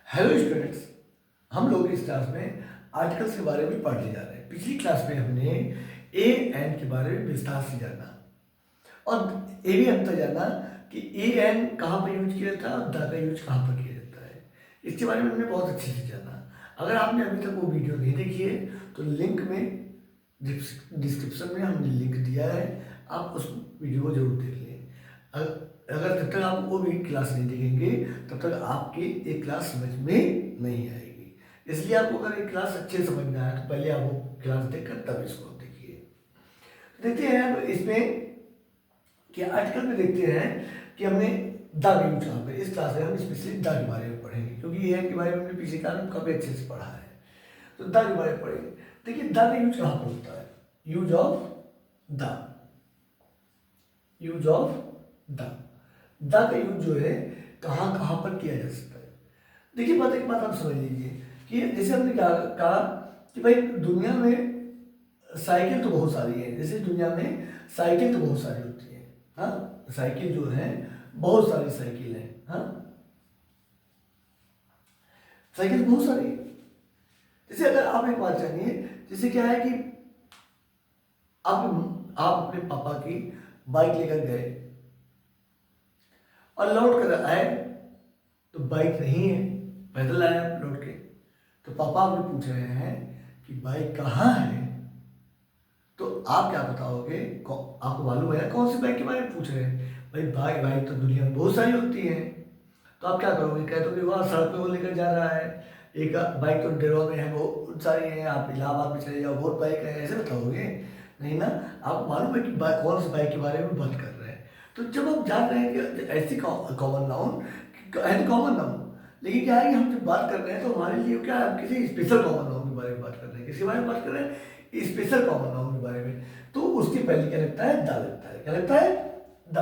Hello students, हम लोग इस क्लास में आर्टिकल्स के बारे में पढ़ने जा रहे हैं। पिछली क्लास में हमने ए एन के बारे में विस्तार से जाना और ये भी अंतर जाना कि ए एन कहाँ पर यूज किया जाता है और द का यूज कहाँ पर किया जाता है। इसके बारे में हमने बहुत अच्छे से जाना। अगर आपने अभी तक वो वीडियो नहीं देखी है तो लिंक में डिस्क्रिप्शन में हमने लिंक दिया है, आप उस वीडियो को जरूर देख लें। अगर जब तक आप वो भी क्लास नहीं देखेंगे तब तक आपकी एक क्लास समझ में नहीं आएगी। इसलिए आपको अगर एक क्लास अच्छे से समझ में आया तो पहले आप वो क्लास देखकर तब इसको देखिए। देखते हैं अब इसमें कि आर्टिकल में देखते हैं कि हमने द का यूज कहाँ पे। इस क्लास में हम स्पेशली द के बारे में पढ़ेंगे क्योंकि ये के बारे में हमने पिछले क्लास में काफ़ी अच्छे से पढ़ा है। तो द के बारे में पढ़ेंगे। देखिए द का यूज कहाँ पर होता है। Use of the, use of the का यूज जो है कहाँ कहाँ पर किया जा सकता है। देखिए एक बात आप समझ लीजिए कि जैसे हमने कहा कि भाई दुनिया में साइकिल तो बहुत सारी है। जैसे दुनिया में साइकिल तो बहुत सारी होती है, हाँ, साइकिल जो है बहुत सारी साइकिल है, हाँ, साइकिल बहुत सारी है। जैसे अगर आप एक बात जानिए, जैसे क्या है कि आप अपने पापा की बाइक लेकर गए और लौट कर आए तो बाइक नहीं है, पैदल आए आप लौट के, तो पापा आपसे पूछ रहे हैं कि बाइक कहाँ है। तो आप क्या बताओगे? आपको मालूम है कौन सी बाइक के बारे में पूछ रहे हैं? भाई बाइक तो दुनिया में बहुत सारी होती हैं। तो आप क्या करोगे? कहते हो कि वहाँ सड़क पे वो लेकर जा रहा है, एक बाइक तो डेरवा में है, बहुत सारी हैं, आप इलाहाबाद में चले जाओ बहुत बाइक है, ऐसे बताओगे? नहीं ना, आपको मालूम है कि कौन सी बाइक के बारे में बात कर रहे हैं। तो जब आप जान रहे हैं कि ऐसी कॉमन नाउन है तो कॉमन नाउन, लेकिन क्या है कि हम जब बात कर रहे हैं तो हमारे लिए क्या है, किसी स्पेशल कॉमन नाउन के बारे में बात कर रहे हैं। किसके बारे में बात कर रहे हैं? स्पेशल कॉमन नाउन के बारे में। तो उसके पहले क्या लगता है? द लगता है। क्या लगता है? द।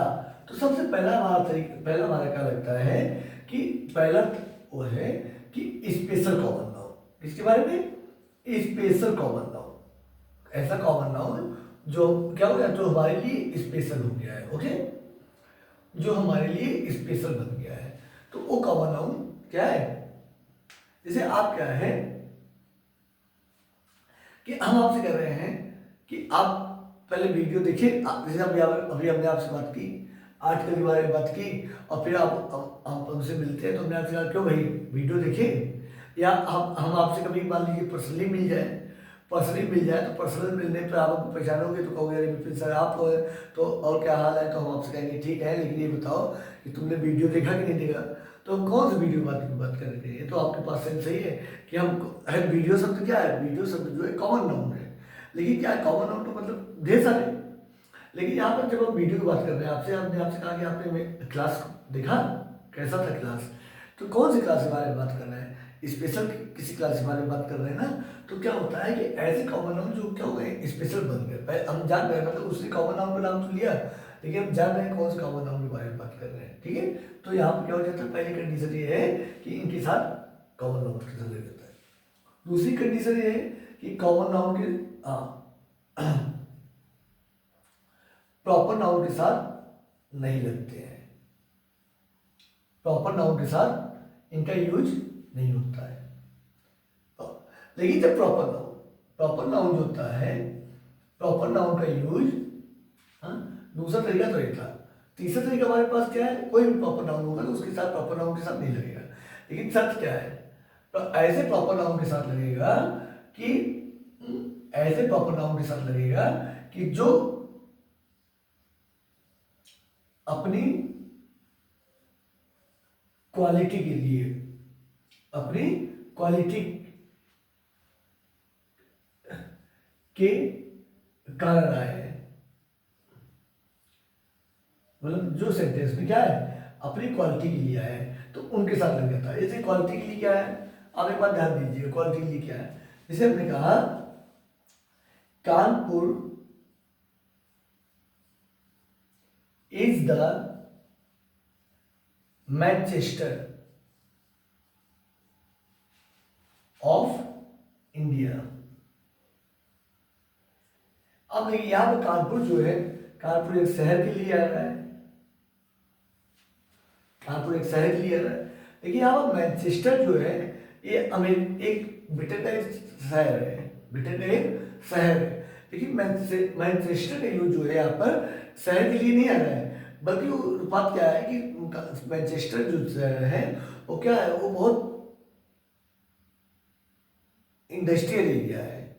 तो सबसे पहला हमारा क्या लगता है कि पहला वो है कि स्पेशल कॉमन नाउन। इसके बारे में स्पेशल कॉमन नाउन, ऐसा कॉमन नाउन जो क्या हो गया, जो हमारे लिए स्पेशल हो गया है। ओके, जो हमारे लिए स्पेशल बन गया है, तो वो कॉमन नाउन क्या है? जैसे आप क्या है कि हम आपसे कह रहे हैं कि आप पहले वीडियो देखिए। जैसे अभी हमने आपसे बात की, आर्टिकल के बारे में बात की, और फिर आप हमसे मिलते हैं तो हमने आपसे कहा क्यों भाई वीडियो देखिए। या हम आपसे कभी मान लीजिए पर्सनली मिल जाए, तो पर्सनल मिलने पर आप हमको पहचानोगे तो कहोगे अरे विपिन सर आप हो, तो और क्या हाल है? तो हम आपसे कहेंगे ठीक है, लेकिन ये बताओ कि तुमने वीडियो देखा कि नहीं देखा। तो हम कौन सी वीडियो बात कर रहे हैं? तो आपके पास सेंस सही है कि हम वीडियो शब्द क्या है? वीडियो शब्द जो है कॉमन नाउन है, लेकिन क्या है कॉमन नाउन तो मतलब ढेर सारे। लेकिन यहाँ पर जब हम वीडियो की बात कर रहे हैं आपसे, हमने आपसे कहा कि आपने क्लास देखा, कैसा था क्लास? तो कौन सी क्लास के बारे में बात कर रहे हैं? स्पेशल किसी क्लास के बारे में बात कर रहे हैं ना। तो क्या होता है कि ऐसे कॉमन नाउन जो क्या हो गए स्पेशल बन गए। हम जान रहे हैं मतलब उसने कॉमन नाउन का नाम तो लिया, लेकिन हम जान रहे हैं कौन से कॉमन नाउन के बारे में बात कर रहे हैं। ठीक है, तो यहाँ पर क्या हो जाता है, पहली कंडीशन ये है कि इनके साथ कॉमन नाउन के साथ लग जाता है। दूसरी कंडीशन ये है कि कॉमन नाउन के प्रॉपर नाउन के साथ नहीं लगते हैं। प्रॉपर नाउन के साथ इनका यूज नहीं होता है। लेकिन जब प्रॉपर नाउन जो होता है, प्रॉपर नाउन का यूज, हाँ, दूसरा तरीका तो ये था। तीसरा तरीका हमारे पास क्या है? कोई भी प्रॉपर नाउन होगा तो उसके साथ प्रॉपर नाउन के साथ नहीं लगेगा। लेकिन सच क्या है? तो ऐसे प्रॉपर नाउन के साथ लगेगा कि ऐसे प्रॉपर नाउन के साथ लगेगा कि जो अपनी क्वालिटी के लिए, अपनी क्वालिटी के कारण आए हैं। मतलब जो सेंटेंस में क्या है, अपनी क्वालिटी के लिए आए हैं, तो उनके साथ लग जाता है। जैसे क्वालिटी के लिए क्या है, आप एक बात ध्यान दीजिए, क्वालिटी के लिए क्या है। जैसे हमने कहा Kanpur is the Manchester of India. अब देखिए यहां पर कानपुर जो है, कानपुर एक शहर के लिए आ रहा है, कानपुर एक शहर के लिए आ रहा है। देखिए यहाँ पर मैनचेस्टर जो है ये एक ब्रिटेन का एक शहर है, ब्रिटेन का एक शहर है। लेकिन मैनचेस्टर का यूज जो है यहाँ पर शहर के लिए नहीं आ रहा है, बल्कि वो बात क्या है कि मैनचेस्टर जो शहर है वो क्या है, वो बहुत इंडस्ट्रियल एरिया है।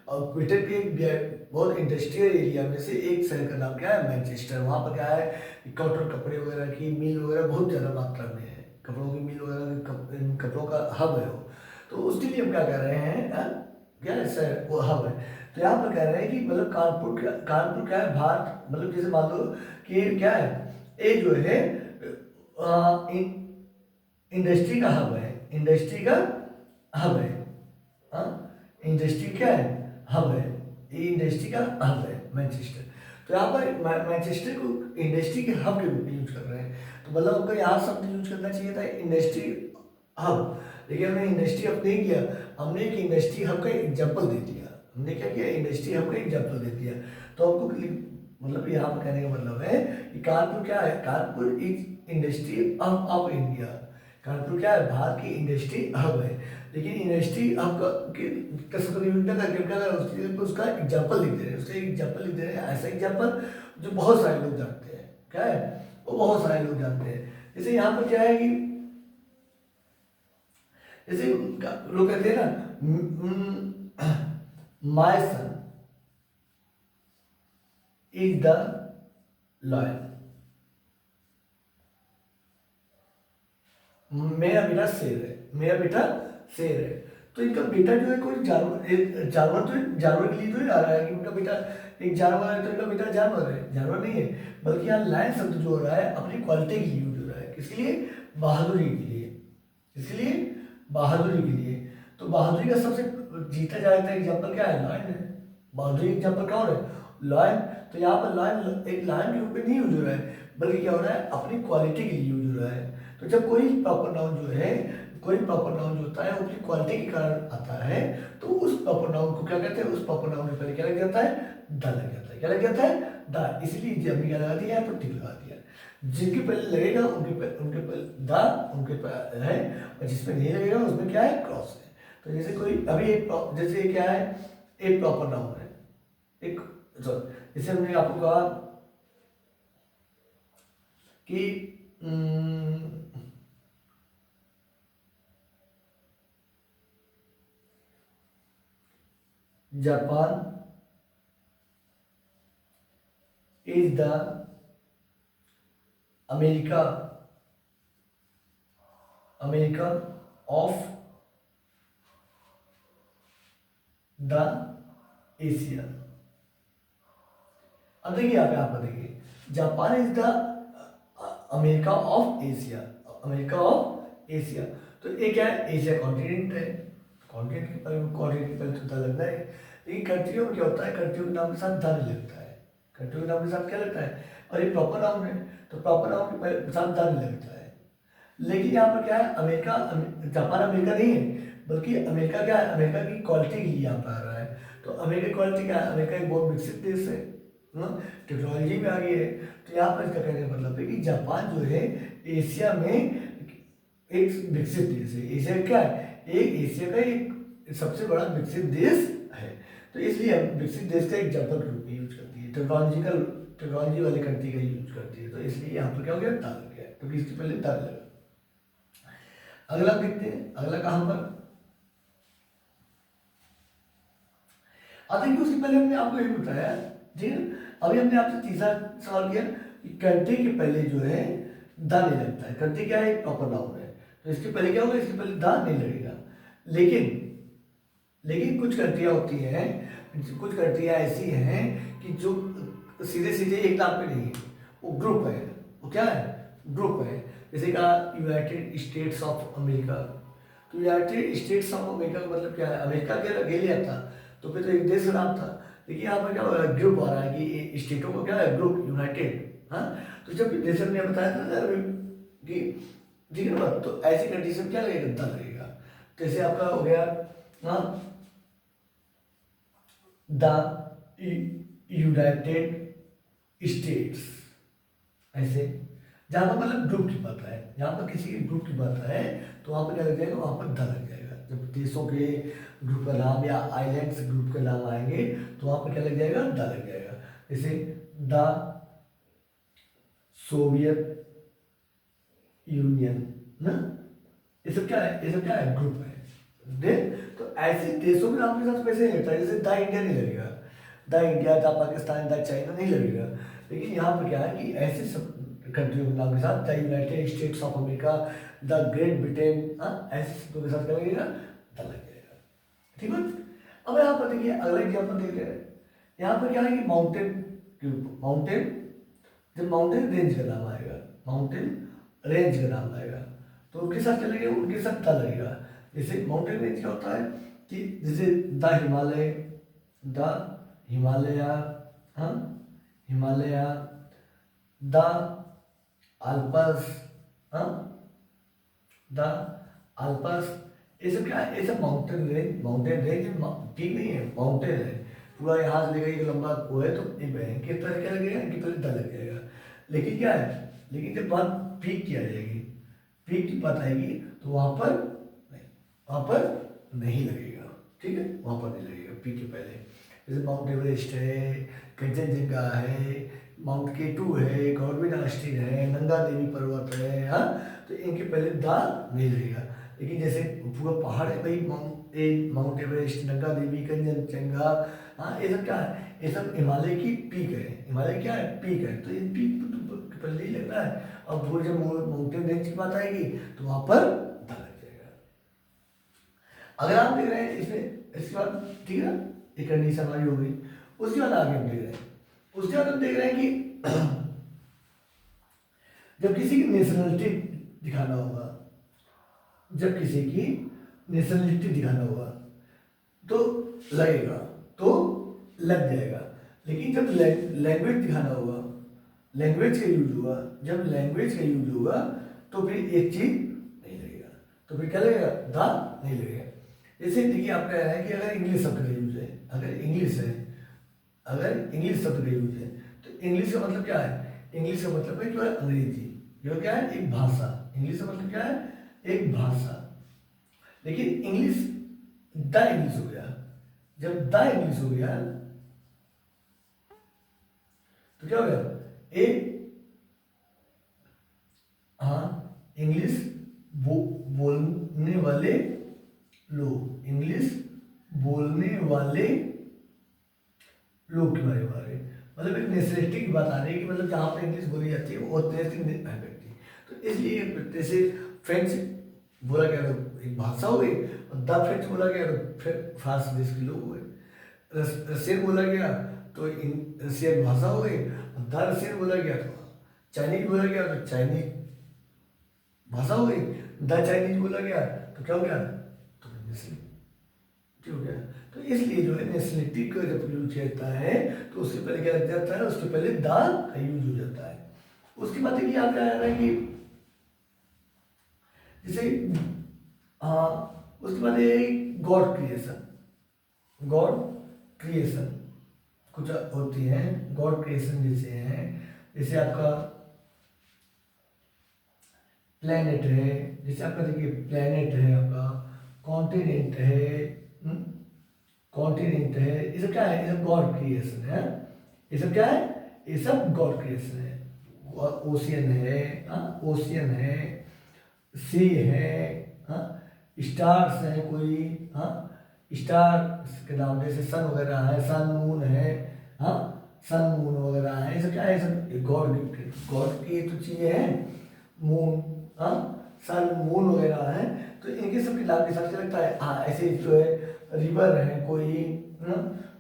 और ब्रिटेन के एक बहुत इंडस्ट्रियल एरिया में से एक शहर का नाम क्या है, मैनचेस्टर। वहाँ पर क्या है, कॉटन कपड़े वगैरह की मिल वगैरह बहुत ज़्यादा मात्रा में है, कपड़ों की मिल वगैरह कपड़ों का हब है वो। तो उसके लिए हम क्या कह रहे हैं, क्या है शहर, वो हब है। तो यहाँ पर कह रहे हैं कि मतलब कानपुर क्या है, भारत, मतलब जैसे मान लो कि क्या है, ये जो है इंडस्ट्री का हब है, इंडस्ट्री का हब है। हाँ, इंडस्ट्री क्या है, हब है, ये इंडस्ट्री का हब है मैनचेस्टर। तो यहाँ पर मैनचेस्टर को इंडस्ट्री के हब के रूप में यूज कर रहे हैं। तो मतलब हमको यहाँ शब्द यूज करना चाहिए था इंडस्ट्री हब, लेकिन हमने इंडस्ट्री हब नहीं किया, हमने एक इंडस्ट्री हब का एग्जाम्पल दे दिया। हमने क्या किया, इंडस्ट्री हब का एग्जाम्पल दे दिया। तो हमको मतलब यहाँ पर कहने का मतलब है कि कानपुर क्या है, Kanpur is industry hub of India. Kanpur क्या है, भारत की इंडस्ट्री हब है। लेकिन इंडस्ट्री हब का उसका एग्जाम्पल लिख दे रहे हैं, उसका एग्जाम्पल लिख दे रहे हैं, ऐसा एग्जाम्पल जो बहुत सारे लोग जानते हैं। क्या है, वो बहुत सारे लोग जानते हैं। जैसे यहाँ पर क्या है कि जैसे लोग कहते हैं ना, my son is the loyal, मेरा बेटा शेर है, मेरा बेटा शेर है। तो इनका बेटा जो है कोई जानवर तो जानवर के लिए तो नहीं आ रहा है कि उनका बेटा एक जानवर है तो इनका बेटा जानवर है, जानवर नहीं है। बल्कि यहाँ लायन शब्द जो हो रहा है अपनी क्वालिटी के लिए यूज हो रहा है। किसके लिए, बहादुरी के लिए, किसके लिए, बहादुरी के लिए। तो बहादुरी का सबसे जीता जाता एग्जाम्पल क्या है, लायन है। बहादुरी एग्जाम्पल कौन है, लायन। तो यहाँ पर लायन एक लायन के रूप में नहीं यूज हो रहा है, बल्कि क्या हो रहा है, अपनी क्वालिटी के लिए यूज हो रहा है। तो जब कोई प्रॉपर नाउन जो है, कोई प्रॉपर नाउन जो होता है वो अपनी क्वालिटी के कारण आता है, तो उस प्रॉपर नाउन को क्या कहते हैं, उस प्रॉपर नाउन के पहले क्या लग जाता है, द लग जाता है। क्या लग जाता है, द। इसलिए हमने क्या लगा दिया है, टिक लगा दिया। जिनके पहले लगेगा उनके पहले द उनके पहले है, और जिसमें नहीं लगेगा उसमें क्या है, क्रॉस है। तो जैसे कोई अभी एक जैसे क्या है, एक प्रॉपर नाउन है, एक जैसे हमने आपको कहा कि Japan is the America of the Asia. अब देखिए यहाँ पे देखिए, Japan is the America of Asia, America of Asia. तो ये क्या है, एशिया कॉन्टिनेंट है, कॉन्टिनेंट के पहले तो लगना है। लेकिन कंट्रियों में क्या होता है, कंट्रियों के नाम के साथ ध नहीं लगता है, कंट्रियों के नाम के साथ क्या लगता है, और ये प्रॉपर नाउन है तो प्रॉपर नाउन के साथ ध नहीं लगता है। लेकिन यहाँ पर क्या है, अमेरिका, जापान अमेरिका नहीं है, बल्कि अमेरिका क्या है, अमेरिका की क्वालिटी के लिए यहाँ पर आ रहा है। तो अमेरिका की क्वालिटी क्या है, अमेरिका एक बहुत विकसित देश है, टेक्नोलॉजी में आगे है। तो यहाँ पर इसका कहने का मतलब है कि जापान जो है एशिया में एक विकसित देश है। एशिया क्या है, एक एशिया का एक सबसे बड़ा विकसित देश है। तो इसलिए हम विकसित देश का एग्जाम्पल के रूप में यूज करती है, टेक्नोलॉजी वाली कंट्री का यूज करती है। तो इसलिए यहाँ पर क्या हो गया, ताल गया, क्योंकि इसके पहले ताल लगा। अगला देखते हैं, अगला कहां पर, देखिए उसके पहले हमने आपको ये बताया, ठीक है। अभी हमने आपसे तीसरा सवाल किया कि कंट्री के पहले जो है द नहीं लगता है। कंट्री क्या है, प्रॉपर नाउन है, तो इसके पहले क्या होगा, इसके पहले द नहीं लगेगा। लेकिन कुछ कंट्रियां होती हैं, कुछ कंट्रियां ऐसी हैं कि जो सीधे सीधे एक नाम पे नहीं है, वो ग्रुप है, वो क्या है, ग्रुप है। जैसे कहा यूनाइटेड स्टेट्स ऑफ अमेरिका। तो यूनाइटेड स्टेट्स ऑफ अमेरिका का मतलब क्या है, अमेरिका के अकेले आता तो फिर तो एक देश का नाम था। लेकिन यहाँ पर क्या हो रहा है, ग्रुप आ रहा है कि स्टेटों को क्या है, ग्रुप, यूनाइटेड। हाँ, तो जब जैसे हमने बताया था ना कि ठीक है ना, तो ऐसी कंडीशन क्या लगेगा, द लगेगा। जैसे आपका हो गया, हाँ, द यूनाइटेड स्टेट्स, ऐसे जहाँ पर मतलब ग्रुप की बात है, जहाँ पर किसी के ग्रुप की बात है तो वहाँ पर क्या लग जाएगा, वहाँ पर द लग जाएगा। जब देशों के ग्रुप का नाम या आइलैंड्स ग्रुप के नाम आएंगे तो वहाँ पर क्या लग जाएगा, द लग जाएगा। जैसे द सोवियत यूनियन ना, ये सब क्या है, ये सब क्या है, ग्रुप है। देन तो ऐसे देशों के नाम के साथ वैसे नहीं लगता है, जैसे द इंडिया नहीं लगेगा, the India, the Pakistan, the China नहीं लगेगा। लेकिन यहाँ पर क्या है कि ऐसे सब कंट्रियों के नाम के साथ the United states of America, the great Britain, ऐसे शब्दों के साथ क्या लगेगा, द लग जाएगा। ठीक है। अब यहाँ पर देखिए अगला एग्जाम्पल देख रहे हैं। यहाँ पर क्या है कि माउंटेन, जब माउंटेन रेंज का नाम आएगा, माउंटेन रेंज का नाम आएगा तो उनके साथ क्या लगेगा, उनके साथ द लगेगा। जैसे माउंटेन रेंज क्या होता है कि जैसे द हिमालय, द हिमालय, हाँ हिमालय, द आल्पस, हाँ द आल्पस, ये सब क्या है, ये सब माउंटेन रेंज, ठीक नहीं है, माउंटेन है पूरा, यहाँ से लेकर एक लंबा वो है तो इनके पर क्या लगेगा, इनके पर द लग जाएगा। लेकिन क्या है, लेकिन जब बात पीक की आ जाएगी, पीक की बात आएगी तो वहाँ पर नहीं लगेगा। ठीक है, वहाँ पर नहीं लगेगा पीक के पहले। जैसे माउंट एवरेस्ट है, कंचनजंगा है, माउंट K2 है, गौरविंद आस्टीन है, नंदा देवी पर्वत है, हाँ तो इनके पहले द नहीं लगेगा। लेकिन जैसे पूरा पहाड़ है भाई, माउंट एवरेस्ट, नंदा देवी, कंचनजंगा, हाँ ये सब क्या है, ये सब हिमालय की पीक है, हिमालय क्या है, पीक है, तो ये पीक के पहले ही लग रहा है। अब पूरे जब माउंटेन रेंज की बात आएगी तो वहाँ पर द लग जाएगा। अगर आप देख रहे हैं इसमें, इसके बाद ठीक है ना, एक कंडीशन हमारी हो गई। उसके बाद आगे हम देख रहे हैं, उसके बाद हम देख रहे हैं कि जब किसी की नेशनलिटी दिखाना होगा, जब किसी की नेशनलिटी दिखाना होगा तो लगेगा, तो लग जाएगा। लेकिन जब लैंग्वेज दिखाना होगा, लैंग्वेज का यूज हुआ, जब लैंग्वेज का यूज होगा तो फिर एक चीज नहीं लगेगा, तो फिर क्या लगेगा, द नहीं लगेगा। जैसे देखिए आप कह रहे हैं कि अगर इंग्लिश शब्द का यूज है, अगर इंग्लिश है, अगर इंग्लिश शब्द का यूज है तो इंग्लिश का मतलब क्या है, इंग्लिश का मतलब है जो है अंग्रेजी, जो क्या है एक भाषा, इंग्लिश का मतलब क्या है, एक भाषा। लेकिन इंग्लिश द इंग्लिश हो गया, जब द इंग्लिश हो गया तो क्या हो गया, ए हाँ इंग्लिश बोलने वाले लोग, इंग्लिश बोलने वाले लोग के बारे में, मतलब एक नेशनलिटी की बात आ रही है कि मतलब जहाँ पर इंग्लिश बोली जाती है वो व्यक्ति, तो इसलिए जैसे फ्रेंच बोला गया तो एक भाषा हो गई, और द फ्रेंच बोला गया तो फिर फ्रांस देश के लोग हुए, रशियन बोला गया तो रशियन भाषा हो गई, और द रशियन बोला गया तो चाइनीज बोला गया तो चाइनीज भाषा हो गई, द चाइनीज बोला गया तो क्या हो गया, तो नेशनलिटी हो गया। तो इसलिए जो है नेशनलिटी का जब यूज होता है तो उसके पहले क्या लग जाता है, उसके पहले द का यूज हो जाता है। उसके बाद देखिए आप क्या है ना कि जैसे उसके बाद ये गॉड क्रिएशन, गॉड क्रिएशन कुछ होती है, गॉड क्रिएशन जैसे हैं, जैसे आपका प्लेनेट है, जैसे आपका देखिए प्लेनेट है, आपका कॉन्टिनेंट है, कॉन्टिनेंट है, ये सब क्या है, ये सब गॉड क्रिएशन है। ये सब क्या है, ये सब गॉड क्रिएशन है। ओशियन है, ओशियन है, सी है, हाँ स्टार्स हैं कोई, हाँ स्टार के नाम जैसे सन वगैरह है, सन मून है, हाँ सन मून वगैरह है, ये सब क्या है, ये सब गॉड गिफ्टेड, गॉड की तो चीज़ें हैं, मून, हाँ सन मून वगैरह है, तो इनके सब के नाम के साथ लगता है। हाँ ऐसे जो है रिवर है कोई,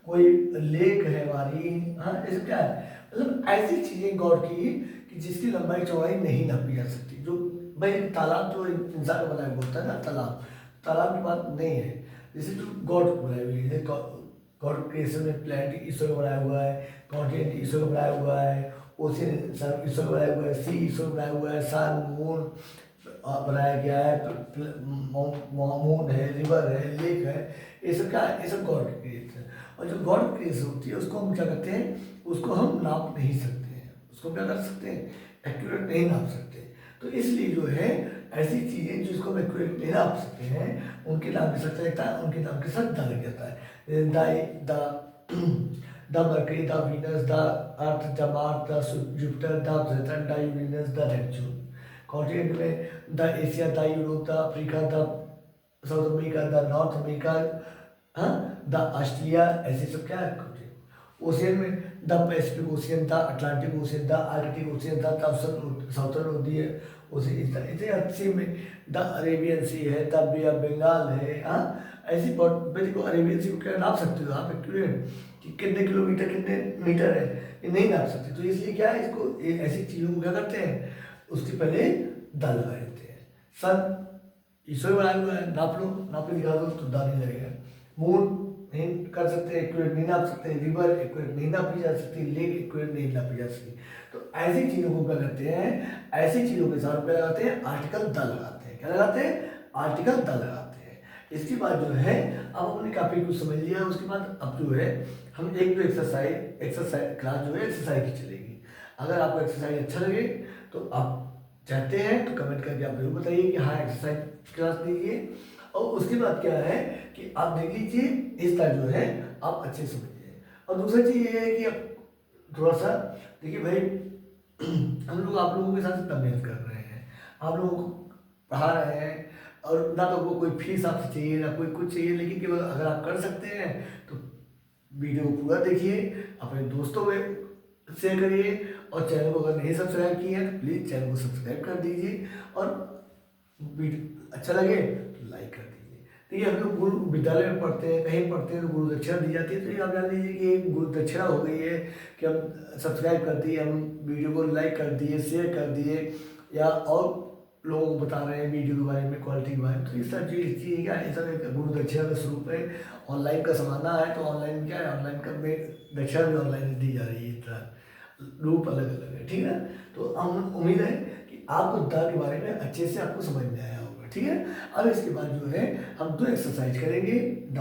कोई लेक है हमारी, हाँ ये सब क्या है, मतलब ऐसी चीज़ें गॉड की कि जिसकी लंबाई चौड़ाई नहीं नापी जा सकती। जो भाई तालाब जो इंसान बनाया बोलता है ना, तालाब, तालाब की बात नहीं है, जैसे जो गॉड बनाई हुई है, गॉड क्रिएशन में प्लैनेट ईश्वर का बनाया हुआ है, कॉन्टिनेंट ईश्वर का बनाया हुआ है, ओशियन ईश्वर का बनाया हुआ है, सी ईश्वर का बनाया हुआ है, सन मून बनाया गया है, मून है, रिवर है, लेक है, ये सब क्या है, ये सब गॉड क्रिएशन। और जो गॉड क्रिएशन होती है उसको हम क्या करते हैं, उसको हम नाप नहीं सकते हैं, उसको क्या कर सकते हैं, एक्यूरेट नहीं नाप सकते। तो इसलिए जो है ऐसी चीज़ें जिसको हम एक्यूरेट नहीं नाप सकते हैं उनके नाम के साथ लगता है, उनके नाम के साथ द लग जाता है। The Mercury, the Venus, the Earth, the Mars, the Jupiter, the Saturn, the Uranus, the Neptune. Continent में the Asia, the Europe, the Africa, the South America, the North America, हाँ, द ऑस्ट्रेलिया, ऐसे सब क्या है। Ocean में the Pacific Ocean, the Atlantic Ocean, the Arctic Ocean, the Southern Ocean, इतने अच्छे में द अरेबियन सी है, द बे ऑफ बंगाल है। हाँ, ऐसी बहुत देखो, अरेबियन सी को क्या नाप सकते हो आप एक्यूरेट कि कितने किलोमीटर कितने मीटर है, ये नहीं नाप सकते। तो इसलिए क्या है, इसको ऐसी चीज़ों को क्या करते हैं, उसके पहले द लगा देते हैं। सन ईश्वर बनाया हुआ है, नाप लो, नाप के दिखा दो तो द नहीं लगेगा। मून नहीं कर सकते, एक्यूरेट नहीं नाप सकते। रिवर एक्यूरेट नहीं नापी जा सकती, लेक एक्यूरेट नहीं नापी जा सकती। तो ऐसी चीज़ों को क्या करते हैं, ऐसी चीज़ों के साथ क्या लगाते हैं, आर्टिकल द लगाते हैं। क्या लगाते हैं, आर्टिकल द लगाते हैं। इसके बाद जो है अब अपने काफ़ी कुछ समझ लिया, उसके बाद अब जो है हम एक दो एक्सरसाइज क्लास जो है एक्सरसाइज की चलेगी। अगर आपको एक्सरसाइज अच्छा लगे तो आप चाहते हैं तो कमेंट करके आप जरूर बताइए कि हाँ एक्सरसाइज क्लास दीजिए। और उसके बाद क्या है कि आप देख लीजिए इस तरह जो है आप अच्छे समझिए। और दूसरी चीज़ ये है कि अब थोड़ा सा देखिए भाई, हम लोग आप लोगों के साथ इतना मेहनत कर रहे हैं, आप लोगों को पढ़ा रहे हैं, और ना तो वो कोई फीस आपसे चाहिए ना कोई कुछ चाहिए, लेकिन केवल अगर आप कर सकते हैं तो वीडियो को पूरा देखिए, अपने दोस्तों में शेयर करिए, और चैनल को अगर नहीं सब्सक्राइब किए हैं तो प्लीज़ चैनल को सब्सक्राइब कर दीजिए, और वीडियो अच्छा लगे तो लाइक कर दीजिए। देखिए हम लोग गुरु विद्यालय में पढ़ते हैं, कहीं पढ़ते हैं तो गुरु दक्षिणा दी जाती है। तो ये आप जान लीजिए कि एक गुरु दक्षिणा हो गई है कि हम सब्सक्राइब कर दिए, हम वीडियो को लाइक कर दिए, शेयर कर दिए, या और लोगों को बता रहे हैं वीडियो के बारे में, क्वालिटी के बारे में। तो ये सब चीज़ क्या है, ये सब एक गुरु दक्षिणा का स्वरूप है। ऑनलाइन का ज़माना है तो ऑनलाइन क्या है, ऑनलाइन का दक्षिणा भी ऑनलाइन दी जा रही है, इस तरह रूप अलग अलग है, ठीक है। तो हम उम्मीद है कि आपको द के बारे में अच्छे से आपको समझ में आया होगा, ठीक है। अब इसके बाद जो है हम दो एक्सरसाइज करेंगे द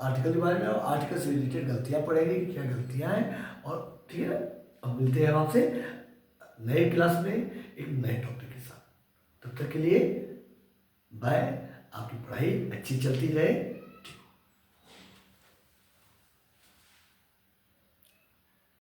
आर्टिकल के बारे में, और आर्टिकल से रिलेटेड गलतियाँ पढ़ेंगे कि क्या गलतियाँ हैं, और ठीक है। अब मिलते हैं हम आपसे नए क्लास में एक नए टॉपिक के साथ। तब तक के लिए बाय। आपकी पढ़ाई अच्छी चलती रहे।